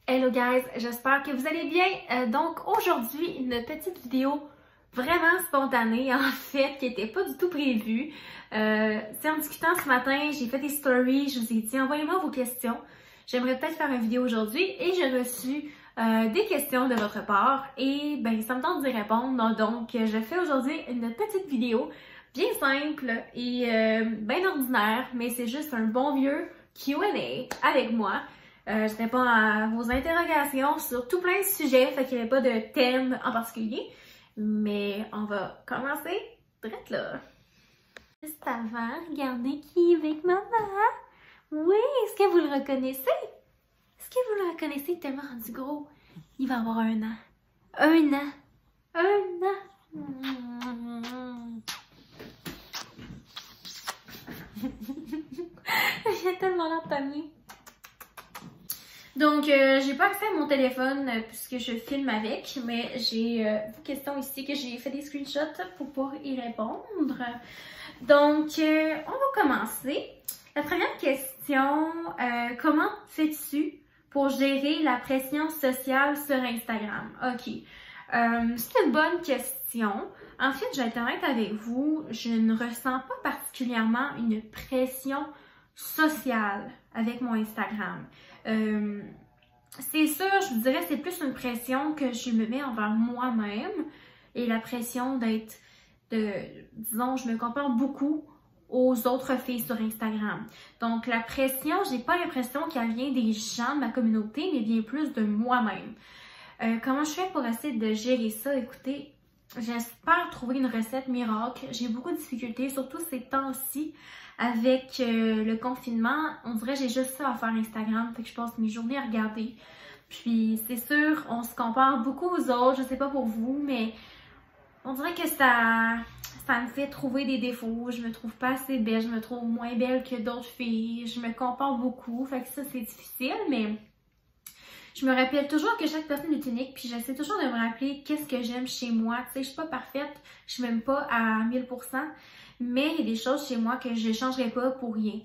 Hello guys, j'espère que vous allez bien. Donc aujourd'hui, une petite vidéo vraiment spontanée en fait, qui n'était pas du tout prévue. C'est en discutant ce matin, j'ai fait des stories, je vous ai dit envoyez-moi vos questions. J'aimerais peut-être faire une vidéo aujourd'hui et j'ai reçu des questions de votre part et ben ça me tente d'y répondre. Donc je fais aujourd'hui une petite vidéo bien simple et bien ordinaire, mais c'est juste un bon vieux Q&A avec moi. Je réponds à vos interrogations sur tout plein de sujets, fait qu'il n'y avait pas de thème en particulier. Mais on va commencer direct là. Juste avant, regardez qui est avec maman. Oui, est-ce que vous le reconnaissez? Est-ce que vous le reconnaissez? Il est tellement rendu gros. Il va avoir 1 an. 1 an. 1 an. J'ai tellement l'entamé. Donc, j'ai pas accès à mon téléphone puisque je filme avec, mais j'ai des questions ici que j'ai fait des screenshots pour pouvoir y répondre. Donc, on va commencer. La première question, comment fais-tu pour gérer la pression sociale sur Instagram? Ok, c'est une bonne question. En fait, je vais être honnête avec vous, je ne ressens pas particulièrement une pression sociale avec mon Instagram. C'est sûr, je vous dirais, c'est plus une pression que je me mets envers moi-même et la pression disons, je me compare beaucoup aux autres filles sur Instagram. Donc, la pression, j'ai pas l'impression qu'elle vient des gens de ma communauté, mais bien plus de moi-même. Comment je fais pour essayer de gérer ça? Écoutez, j'espère trouver une recette miracle. J'ai beaucoup de difficultés, surtout ces temps-ci. Avec le confinement, on dirait que j'ai juste ça à faire Instagram, fait que je passe mes journées à regarder. Puis c'est sûr, on se compare beaucoup aux autres, je sais pas pour vous, mais on dirait que ça me fait trouver des défauts. Je me trouve pas assez belle, je me trouve moins belle que d'autres filles, je me compare beaucoup, fait que ça c'est difficile, mais je me rappelle toujours que chaque personne est unique, puis j'essaie toujours de me rappeler qu'est-ce que j'aime chez moi. Tu sais, je suis pas parfaite, je suis même pas à 1000%. Mais il y a des choses chez moi que je ne changerais pas pour rien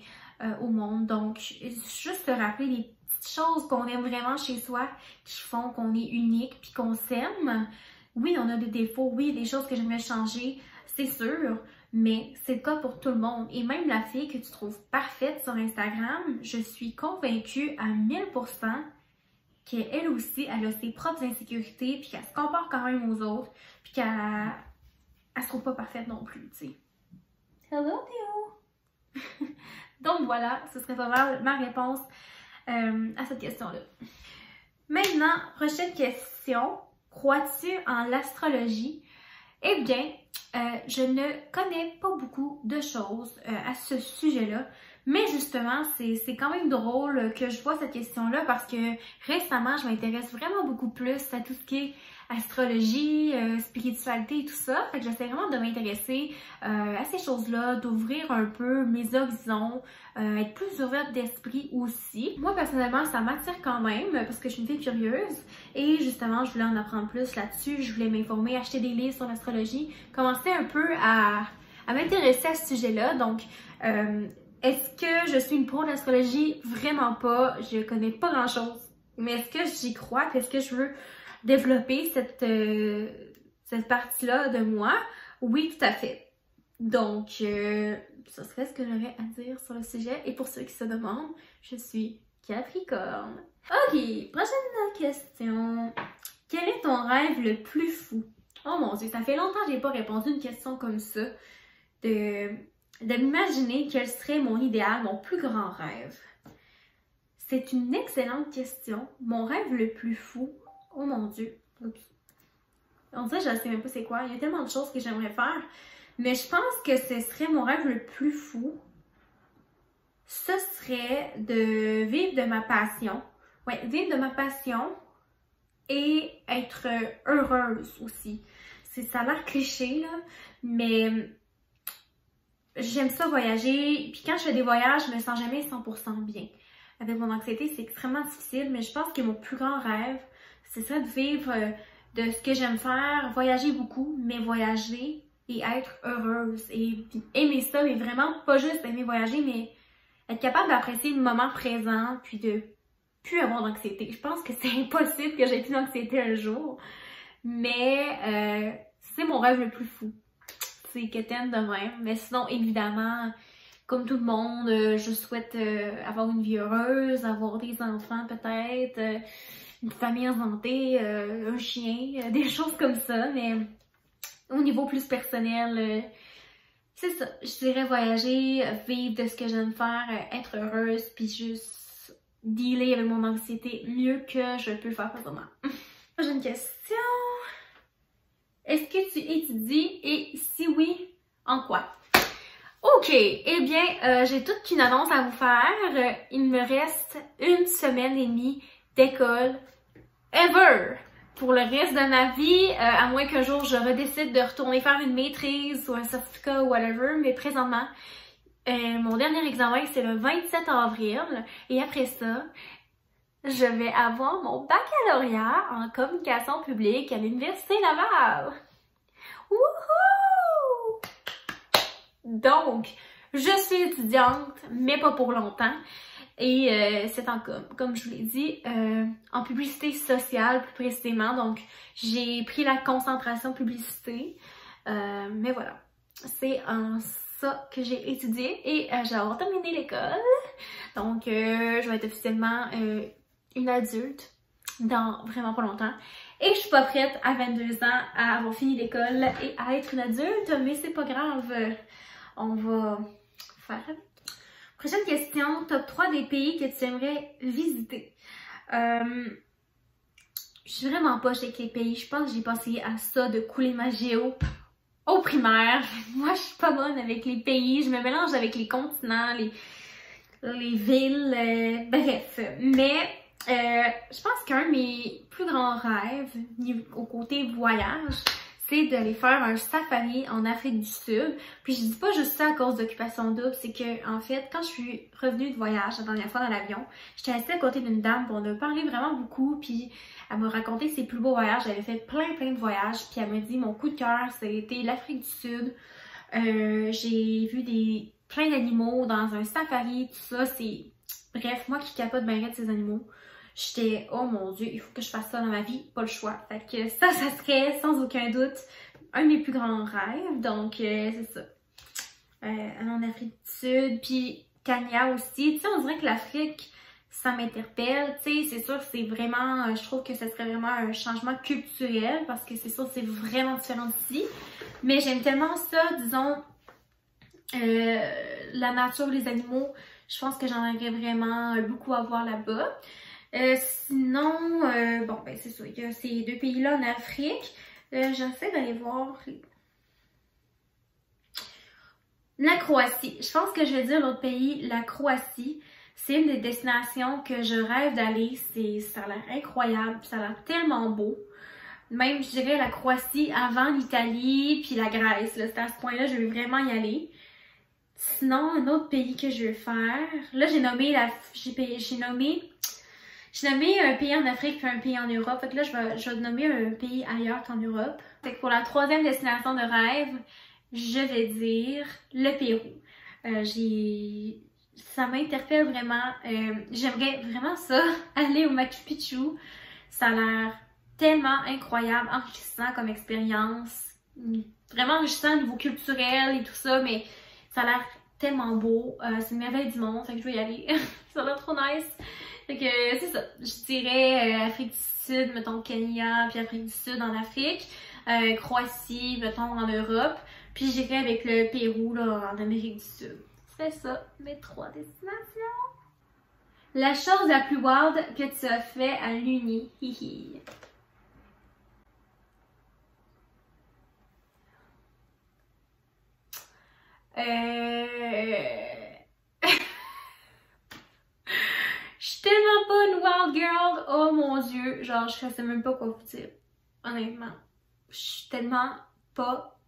au monde. Donc, juste se rappeler les petites choses qu'on aime vraiment chez soi, qui font qu'on est unique puis qu'on s'aime. Oui, on a des défauts, oui, il y a des choses que j'aimerais changer, c'est sûr, mais c'est le cas pour tout le monde. Et même la fille que tu trouves parfaite sur Instagram, je suis convaincue à 1000% qu'elle aussi, elle a ses propres insécurités puis qu'elle se compare quand même aux autres puis qu'elle se trouve pas parfaite non plus, tu sais. Hello Théo! Donc voilà, ce serait pas mal ma réponse à cette question-là. Maintenant, prochaine question. Crois-tu en l'astrologie? Eh bien, je ne connais pas beaucoup de choses à ce sujet-là, mais justement, c'est quand même drôle que je vois cette question-là parce que récemment, je m'intéresse vraiment beaucoup plus à tout ce qui est astrologie, spiritualité et tout ça. Fait que j'essaie vraiment de m'intéresser à ces choses-là, d'ouvrir un peu mes horizons, être plus ouverte d'esprit aussi. Moi, personnellement, ça m'attire quand même parce que je suis une fille curieuse et justement, je voulais en apprendre plus là-dessus. Je voulais m'informer, acheter des livres sur l'astrologie, commencer un peu à m'intéresser à ce sujet-là. Donc, est-ce que je suis une pro d'astrologie? Vraiment pas. Je connais pas grand-chose. Mais est-ce que j'y crois? Est-ce que je veux développer cette partie-là de moi? Oui, tout à fait. Donc, ça serait ce que j'aurais à dire sur le sujet. Et pour ceux qui se demandent, je suis Capricorne. Ok, prochaine question. Quel est ton rêve le plus fou? Oh mon Dieu, ça fait longtemps que j'ai pas répondu à une question comme ça. De m'imaginer quel serait mon idéal, mon plus grand rêve. C'est une excellente question. Mon rêve le plus fou, oh mon Dieu. Oups. On dirait que je ne sais même pas c'est quoi. Il y a tellement de choses que j'aimerais faire. Mais je pense que ce serait mon rêve le plus fou. Ce serait de vivre de ma passion. Ouais, vivre de ma passion et être heureuse aussi. Ça a l'air cliché, là, mais j'aime ça voyager. Puis quand je fais des voyages, je me sens jamais 100% bien. Avec mon anxiété, c'est extrêmement difficile, mais je pense que mon plus grand rêve, c'est ça de vivre de ce que j'aime faire, voyager beaucoup, mais voyager et être heureuse. Et aimer ça, mais vraiment pas juste aimer voyager, mais être capable d'apprécier le moment présent, puis de plus avoir d'anxiété. Je pense que c'est impossible que j'aie plus d'anxiété un jour. Mais c'est mon rêve le plus fou. C'est quétaine de même. Mais sinon, évidemment, comme tout le monde, je souhaite avoir une vie heureuse, avoir des enfants peut-être, une famille en santé, un chien, des choses comme ça. Mais au niveau plus personnel, c'est ça. Je dirais voyager, vivre de ce que j'aime faire, être heureuse, puis juste dealer avec mon anxiété mieux que je peux le faire présentement. J'ai une question. Est-ce que tu étudies et si oui, en quoi? Ok, eh bien, j'ai toute une annonce à vous faire. Il me reste 1 semaine et demie d'école ever pour le reste de ma vie, à moins qu'un jour je redécide de retourner faire une maîtrise ou un certificat ou whatever, mais présentement, mon dernier examen c'est le 27 avril et après ça, je vais avoir mon baccalauréat en communication publique à l'Université Laval. Wouhou! Donc, je suis étudiante, mais pas pour longtemps. Et c'est en comme je vous l'ai dit, en publicité sociale plus précisément. Donc, j'ai pris la concentration publicité. Mais voilà, c'est en ça que j'ai étudié et je vais avoir terminé l'école. Donc, je vais être officiellement une adulte dans vraiment pas longtemps. Et je suis pas prête à 22 ans à avoir fini l'école et à être une adulte, mais c'est pas grave. On va faire avec. Prochaine question, top 3 des pays que tu aimerais visiter. Je suis vraiment poche avec les pays. Je pense que j'ai pensé à ça de couler ma géo au primaire. Moi, je suis pas bonne avec les pays. Je me mélange avec les continents, les villes, bref. Mais je pense qu'un de mes plus grands rêves au côté voyage, c'est d'aller faire un safari en Afrique du Sud. Puis je dis pas juste ça à cause d'occupation double, c'est que en fait, quand je suis revenue de voyage la dernière fois dans l'avion, j'étais assise à côté d'une dame, puis on a parlé vraiment beaucoup, puis elle m'a raconté ses plus beaux voyages. J'avais fait plein de voyages, puis elle m'a dit mon coup de cœur, c'était l'Afrique du Sud. J'ai vu plein d'animaux dans un safari, tout ça, c'est... Bref, moi qui capote bien de ces animaux, j'étais, oh mon Dieu, il faut que je fasse ça dans ma vie, pas le choix. Fait que ça serait sans aucun doute un de mes plus grands rêves. Donc, c'est ça. En Afrique du Sud, puis Kenya aussi. Tu sais, on dirait que l'Afrique, ça m'interpelle. Tu sais, c'est sûr que c'est vraiment, je trouve que ce serait vraiment un changement culturel parce que c'est sûr que c'est vraiment différent d'ici. Mais j'aime tellement ça, disons, la nature, les animaux. Je pense que j'en aurais vraiment beaucoup à voir là-bas. Sinon, bon, ben c'est ça, il y a ces 2 pays-là en Afrique. J'essaie d'aller voir la Croatie. Je pense que je vais dire l'autre pays, la Croatie. C'est une des destinations que je rêve d'aller. Ça a l'air incroyable, ça a l'air tellement beau. Même, je dirais, la Croatie avant l'Italie puis la Grèce. C'est à ce point-là, je veux vraiment y aller. Sinon, un autre pays que je veux faire. Là, j'ai nommé un pays en Afrique puis un pays en Europe. Fait que là, je vais nommer un pays ailleurs qu'en Europe. Fait que pour la 3e destination de rêve, je vais dire le Pérou. Ça m'interpelle vraiment. J'aimerais vraiment ça, aller au Machu Picchu. Ça a l'air tellement incroyable, enrichissant comme expérience. Vraiment enrichissant au niveau culturel et tout ça, mais ça a l'air tellement beau. C'est une merveille du monde, fait que je veux y aller. Ça a l'air trop nice. Fait que c'est ça. Je dirais Afrique du Sud, mettons Kenya, puis Afrique du Sud en Afrique. Croatie, mettons en Europe. Puis j'irais avec le Pérou là, en Amérique du Sud. C'est ça, mes 3 destinations. La chose la plus wild que tu as fait à l'Uni. Hihi. Je suis tellement pas une wild girl. Oh mon Dieu. Genre, je sais même pas quoi vous dire. Honnêtement. Je suis tellement pas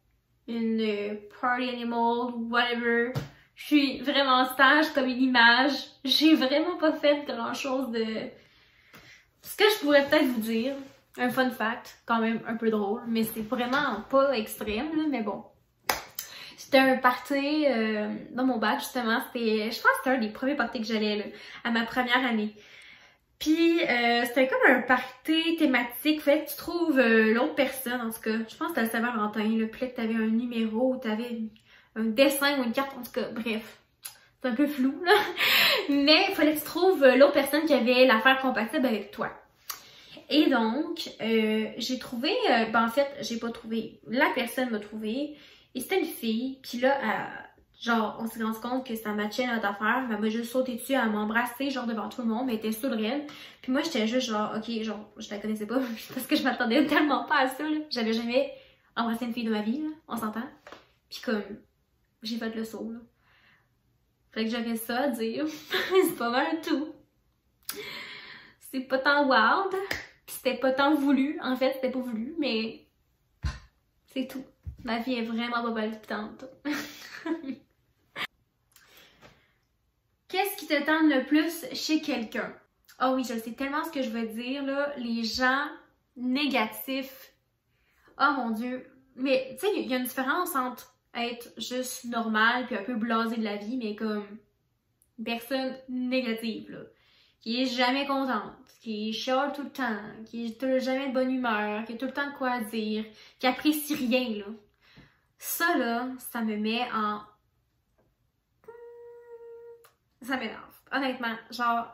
une party animal, whatever. Je suis vraiment sage comme une image. J'ai vraiment pas fait grand chose de... Ce que je pourrais peut-être vous dire, un fun fact, quand même un peu drôle, mais c'est vraiment pas extrême, là, mais bon. C'était un party dans mon bac, justement. Je pense que c'était un des premiers parties que j'allais, là, à ma première année. Puis c'était comme un party thématique, fallait que tu trouves l'autre personne, en tout cas, je pense que c'était la Saint-Valentin, là, puis là que t'avais un numéro, ou t'avais un dessin ou une carte, en tout cas, bref. C'est un peu flou, là. Mais il fallait que tu trouves l'autre personne qui avait l'affaire compatible avec toi. Et donc, j'ai trouvé, ben en fait, j'ai pas trouvé, la personne m'a trouvé, et c'était une fille, puis là, genre, on s'est rendu compte que ça matchait notre affaire, elle m'a juste sauté dessus, elle m'a embrassé, genre, devant tout le monde, mais elle était sous le rail, puis moi, j'étais juste genre, ok, genre, je la connaissais pas, parce que je m'attendais tellement pas à ça, là. J'avais jamais embrassé une fille de ma vie, là, on s'entend, puis comme, j'ai fait le saut, là. Fait que j'avais ça à dire, c'est pas mal tout. C'est pas tant wild, pis c'était pas tant voulu, en fait, c'était pas voulu, mais c'est tout. Ma vie est vraiment pas palpitante. Qu'est-ce qui te tente le plus chez quelqu'un? Ah oui, je sais tellement ce que je veux dire, là. Les gens négatifs. Oh mon Dieu. Mais, tu sais, il y a une différence entre être juste normal puis un peu blasé de la vie, mais comme une personne négative, là. Qui est jamais contente, qui chiale tout le temps, qui est jamais de bonne humeur, qui a tout le temps de quoi dire, qui apprécie rien, là. Ça, là, ça me met en... Ça m'énerve. Honnêtement, genre,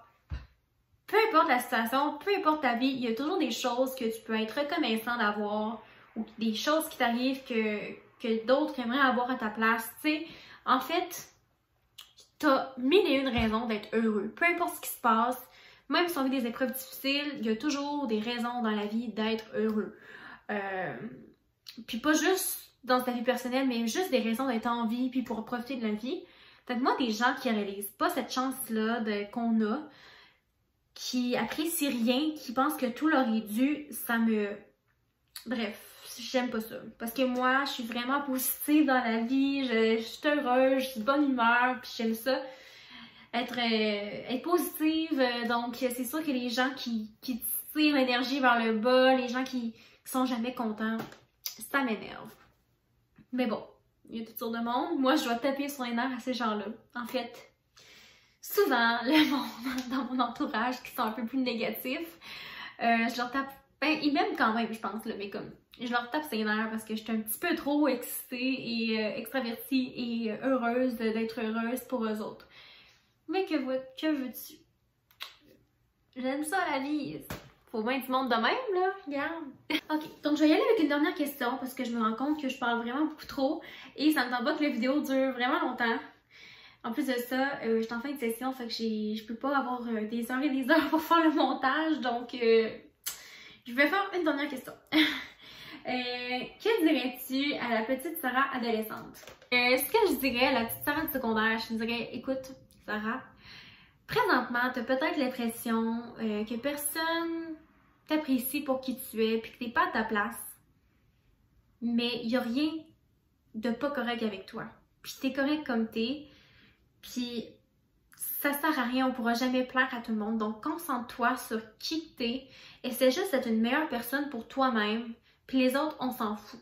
peu importe la situation, peu importe ta vie, il y a toujours des choses que tu peux être reconnaissant d'avoir ou des choses qui t'arrivent que d'autres aimeraient avoir à ta place. Tu sais, en fait, t'as mille et une raisons d'être heureux. Peu importe ce qui se passe, même si on vit des épreuves difficiles, il y a toujours des raisons dans la vie d'être heureux. Puis pas juste dans ta vie personnelle, mais juste des raisons d'être en vie puis pour profiter de la vie. Fait que moi, des gens qui réalisent pas cette chance-là qu'on a, qui apprécient rien, qui pensent que tout leur est dû, ça me... Bref, j'aime pas ça. Parce que moi, je suis vraiment positive dans la vie, je suis heureuse, je suis de bonne humeur, puis j'aime ça. Être positive, donc c'est sûr que les gens qui tirent l'énergie vers le bas, les gens qui sont jamais contents, ça m'énerve. Mais bon, il y a toutes sortes de monde. Moi, je dois taper sur les nerfs à ces gens-là. En fait, souvent, le monde dans mon entourage qui sont un peu plus négatifs, je leur tape... Ben, ils m'aiment quand même, je pense, là, mais comme... Je leur tape ses nerfs parce que je suis un petit peu trop excitée et extravertie et heureuse d'être heureuse pour eux autres. Mais que veux-tu? J'aime ça la vie. Faut bien du monde de même, là. Regarde. Ok, donc je vais y aller avec une dernière question parce que je me rends compte que je parle vraiment beaucoup trop et ça me tente pas que la vidéo dure vraiment longtemps. En plus de ça, je suis en fin de session, fait que je peux pas avoir des heures et des heures pour faire le montage, donc je vais faire une dernière question. Que dirais-tu à la petite Sarah adolescente? Ce que je dirais à la petite Sarah de secondaire, je dirais, écoute, Sarah, présentement, tu as peut-être l'impression que personne t'apprécie pour qui tu es, puis que t'es pas à ta place. Mais il n'y a rien de pas correct avec toi. Puis t'es correct comme t'es, puis ça sert à rien, on pourra jamais plaire à tout le monde. Donc concentre-toi sur qui t'es, essaie juste d'être une meilleure personne pour toi-même, puis les autres, on s'en fout.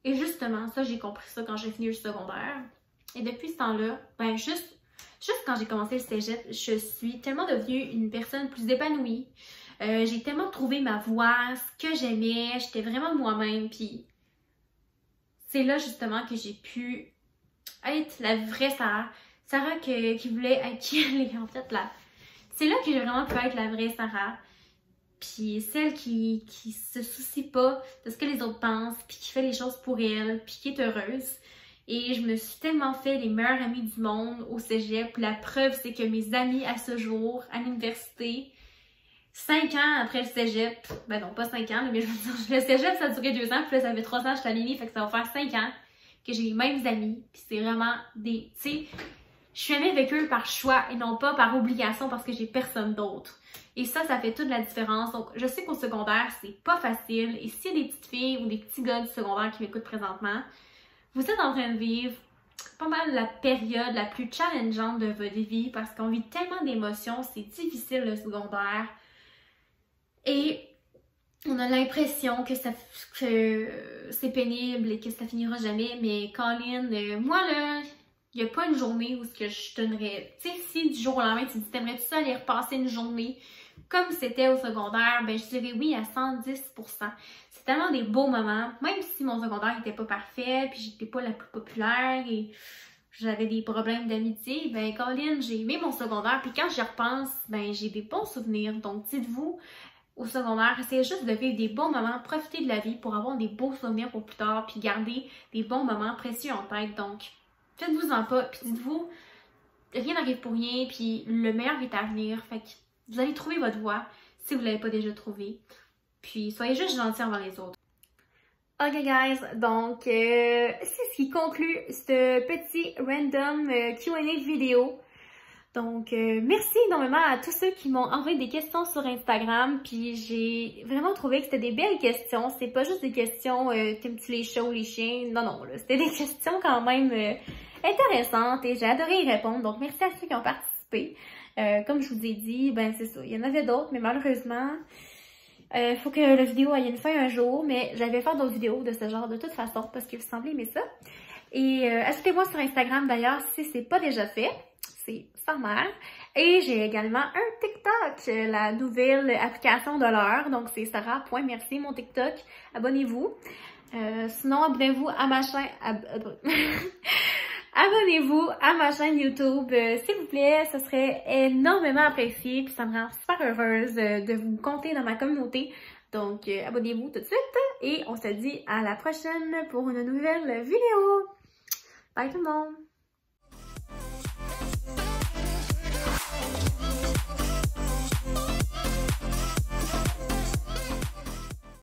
Et justement, ça, j'ai compris ça quand j'ai fini le secondaire. Et depuis ce temps-là, ben juste quand j'ai commencé le cégep, je suis tellement devenue une personne plus épanouie. J'ai tellement trouvé ma voix, ce que j'aimais, j'étais vraiment moi-même. Puis c'est là justement que j'ai pu être la vraie Sarah. Sarah qui voulait être qui elle est en fait là. C'est là que j'ai vraiment pu être la vraie Sarah. Puis celle qui se soucie pas de ce que les autres pensent, puis qui fait les choses pour elle, puis qui est heureuse. Et je me suis tellement fait les meilleures amies du monde au cégep. La preuve, c'est que mes amis à ce jour, à l'université, 5 ans après le cégep, ben non, pas 5 ans, mais je veux dire, le cégep, ça a duré 2 ans, puis là, ça fait 3 ans que je suis à l'uni, fait que ça va faire 5 ans que j'ai les mêmes amis. Puis c'est vraiment des... Tu sais, je suis amie avec eux par choix et non pas par obligation parce que j'ai personne d'autre. Et ça fait toute la différence. Donc, je sais qu'au secondaire, c'est pas facile. Et s'il y a des petites filles ou des petits gars du secondaire qui m'écoutent présentement, vous êtes en train de vivre pas mal la période la plus challengeante de votre vie parce qu'on vit tellement d'émotions, c'est difficile le secondaire. Et on a l'impression que c'est pénible et que ça finira jamais. Mais Colin, moi là, il n'y a pas une journée où ce que je donnerais. Tu sais, si du jour au lendemain tu dis t'aimerais-tu ça aller repasser une journée comme c'était au secondaire, ben je dirais oui à 110%. C'est tellement des beaux moments, même si mon secondaire n'était pas parfait, puis j'étais pas la plus populaire et j'avais des problèmes d'amitié, ben Colin, j'ai aimé mon secondaire, puis quand j'y repense, ben j'ai des bons souvenirs. Donc dites-vous, au secondaire, essayez juste de vivre des bons moments, profiter de la vie pour avoir des beaux souvenirs pour plus tard, puis garder des bons moments précieux en tête. Donc, faites-vous-en pas, puis dites-vous, rien n'arrive pour rien, puis le meilleur est à venir. Fait que vous allez trouver votre voie si vous ne l'avez pas déjà trouvé. Puis soyez juste gentils envers les autres. Ok guys, donc c'est ce qui conclut ce petit random Q&A vidéo. Donc merci énormément à tous ceux qui m'ont envoyé des questions sur Instagram, puis j'ai vraiment trouvé que c'était des belles questions. C'est pas juste des questions t'aimes-tu les chats ou les chiens? Non, non, là, c'était des questions quand même intéressantes et j'ai adoré y répondre. Donc merci à ceux qui ont participé. Comme je vous ai dit, ben c'est ça, il y en avait d'autres, mais malheureusement... faut que la vidéo ait une fin un jour, mais j'avais fait d'autres vidéos de ce genre de toute façon parce que vous semblez aimer ça. Et ajoutez-moi sur Instagram d'ailleurs si c'est pas déjà fait, c'est sans mal. Et j'ai également un TikTok, la nouvelle application de l'heure, donc c'est sarah.merci mon TikTok, abonnez-vous. Sinon abonnez-vous à ma chaîne... Abonnez-vous à ma chaîne YouTube, s'il vous plaît, ce serait énormément apprécié, puis ça me rend super heureuse de vous compter dans ma communauté. Donc, abonnez-vous tout de suite et on se dit à la prochaine pour une nouvelle vidéo. Bye tout le monde!